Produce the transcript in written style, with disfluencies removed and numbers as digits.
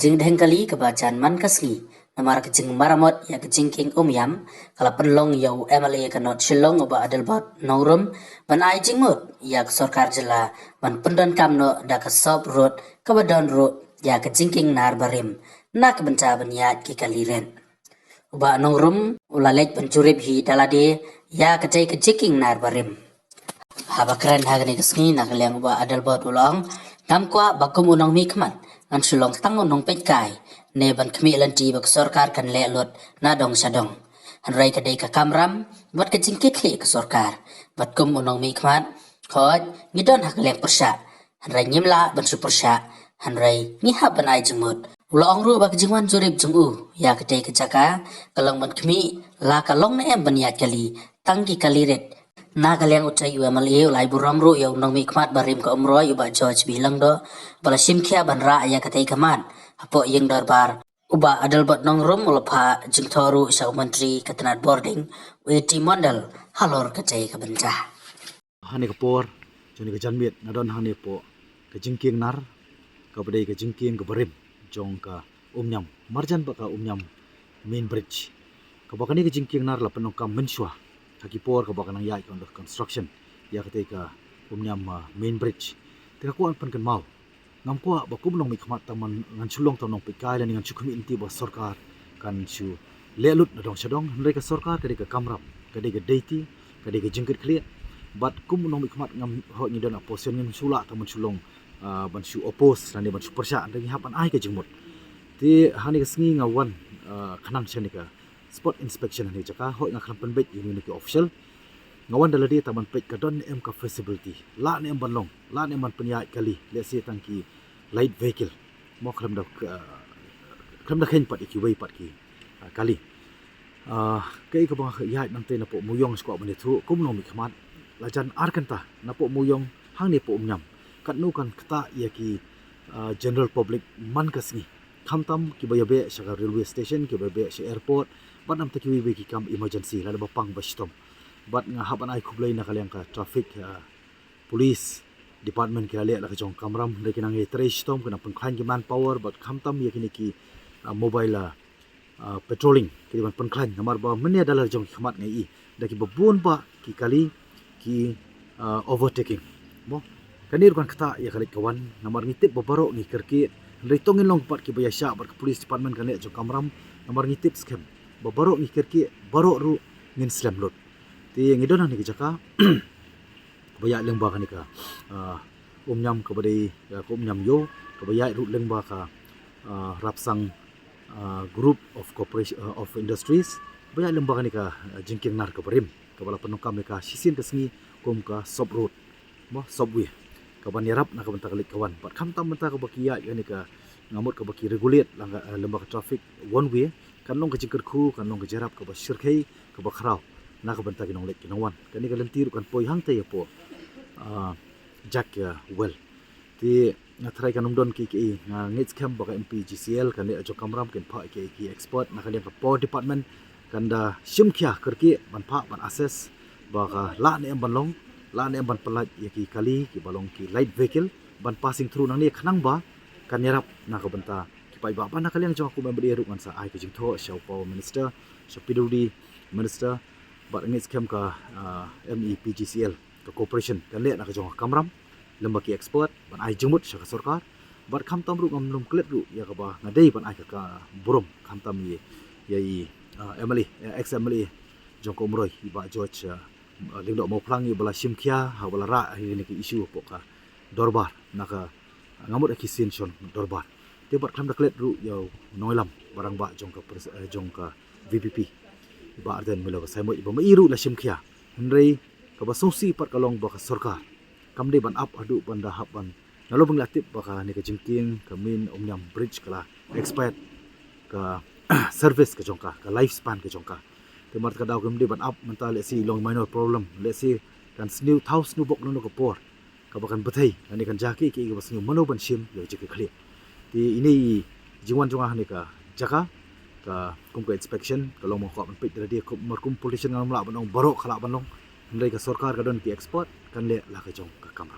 jing dhengkali kebacan man kasli namar kejing maramot ya kejing king yam kala penlong yau MLA kanot shillong oba adelbot nongrum ban ai jingmut ya sorkar jela ban pendon kamno da ka sop road kabadon road ya kejing king nar barim nak benca banyat ki kaliren uba nongrum ulalek pencurip hi dalade ya kejai kejing king nar barim habakran hagani kesni nakaliang uba adelbot ulang namkwa bakum unong mikmat ngan sulong tang unong pekkai ne ban kmi lanti bak sorkar kan le lot na dong sadong hanrai kadai ka kamram bat ka jingkit le ka sorkar bat kum unong mikmat khoj ngidon hak lek persya hanrai nyimla ban su persya hanrai ngiha ban ai jengmut ulong ru bak jingwan jurib jungu ya kadai ka jaka kalong ban kmi la kalong na em ban yat kali tangki kaliret na kaliang ucai UMLA ulai buram ru ya unong mikmat barim ka umroy uba George bilang do bala simkhia ban ra ya katai kaman apo yang darbar uba adalbot nongrum ulapha jingthoru sa menteri katanat boarding weti mondal halor katai kabenta hani kapor joni ka janmit nadon hani po ka jingking nar ka badai ka jingking ka barim jong ka umnyam marjan ba ka umnyam main bridge ka bakani ka jingking nar la panong kam menswa hakipor ka bakanang yai on the construction ya ketika umnyam main bridge tika kuan pan kan mau ngam kwa bakum nong mikmat taman ngan chulong tanong pikai lan ngan chukumi inti ba sarkar kan chu lelut na dong sadong ndai ka sarkar kadai ka kamrap kadai ka deiti kadai ka jingkit clear bat kum nong mikmat ngam ho ni don opposition ngam sula taman chulong ban chu oppose lan ban chu persya ndai hapan ai ka jingmut ti hani ka sngi ngawan khanang chanika spot inspection hani jaka hoi nga khampan bet unity official ngawan daladi taman pet kadon em ka feasibility la ne em banlong la ne man penya kali le se tangki light vehicle mo khram da khen pat ki wei pat ki kali kai ka bang ya nang te na po muyong sko ban thu kum no mi khmat la jan ar kan ta na po muyong hang ne po umnyam kat nu kan kata ya ki general public man kasni khamtam ki bayabe shaka railway station ki bayabe shi airport banam ta ki wi ki kam emergency la ba pang ba stom bat nga haban ai khublai na kaliang ka traffic police department ki ale la ka jong kamram de kinang e tre stom kana pang khan ki man power bat khamtam ye kini ki mobile patrolling ki ban pang khan namar ba mania dalar jong khmat ngai i da ki babun ba ki kali ki overtaking mo kanir kan kata ya kali kawan namar ngitip babaro ni kerki Ritongin long pat ki baya sya bar police department kan le jo kamram namar ngitip scam babaro ngikir ki baro ru ngin slam lot ti ngidon ni jaka baya leng ba kan ka umnyam ka badai ko umnyam yo ka baya ru leng ba ka rapsang group of corporation of industries baya leng ba kan ka jingking nar ka barim ka bala penukam ka sisin ka sngi kum ka sob road mo sobwe kaban yarap na kaban takalik kawan pat khamtam menta ka bakia yani ka ngamut ka baki regulate lembak traffic one way kan long ka jingker khu kan long ka jarap ka basirkhei ka bakhrau na ka banta kinong lek kinong wan kani ka lentir kan poi hang te po jak well ti na try kan umdon ki ngits camp ba MPGCL kan le jo kamram ken pha ki expert na ka le ka power department kan da simkhya kerki ban pha ban assess ba ka la ne banlong la ne ban pelat ki kali ki balong ki light vehicle ban passing through nang ni khanang ba kan yarap na ka banta ki pai ba ban na kaliang jong ku member ru kan sa ai ki jing tho shau power minister shapidudi minister ba ngis kem ka MEPGCL ka corporation kan le na ka jong kamram lemba ki expert ban ai jumut sha ka sarkar bat khamtam ru ngam lum klet ru ya ka ba ngadei ban ai ka burum khamtam ye MLA ex MLA jong ko umroi ba George lingdo mo plangi bala simkhia ha bala ra ni ki issue po ka dorbar naka ngamut akisin shon dorbar te bat kham daklet ru yo noilam barang ba jong ka VPP ba arden milo sai mo iba mai ru la simkhia henrei ka ba sosi pat kalong ba ka sarkar kamde ban up adu ban da hap ban nalo bang latip ba ka ni ka jingking ka min omnyam bridge kala expert ka service ka jongka ka lifespan ka jongka temar ka daw kumdi ban up mental le si long minor problem le si kan sniu house nu bok no ko por ka bakan bathai ani kan jaki ki ga basnu mano ban sim yo jike khli ti ini jingwan jonga ni ka jaka ka kum ka inspection ka long mo ko ban pit dia ko markum politician ngam la ban baro khala ban long ndai ka sarkar ka don ki expert kan le la ka jong ka kamra